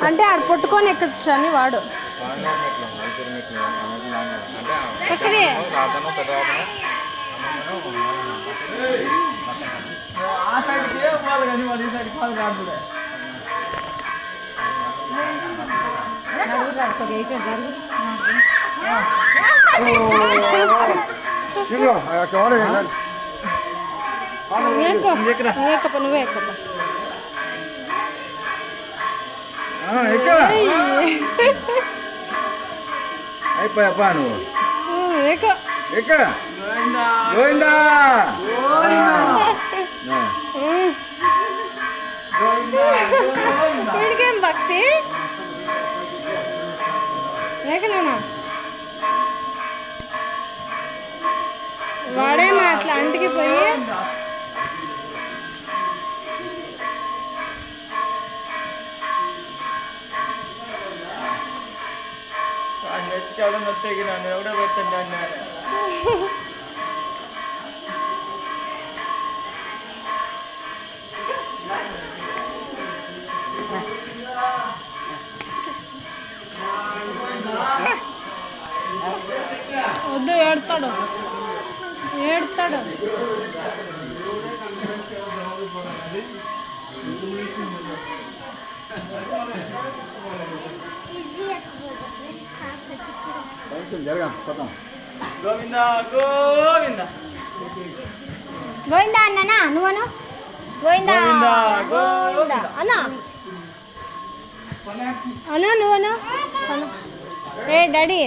అంటే ఆడు పట్టుకొని ఎక్కచ్చు అని వాడు ఎక్కడే నువ్వే అయిపోయా నువ్వు వీడికేం భక్తి లేకనా వాడేమో అట్లా అంటికి పోయి వద్దు ఏడుతాడు గోవిందా గోవిందా గోవిందా అన్ననా నువ్వను గోవిందా గోవిందా అన్నా అన్నా నువ్వను ఏ డాడీ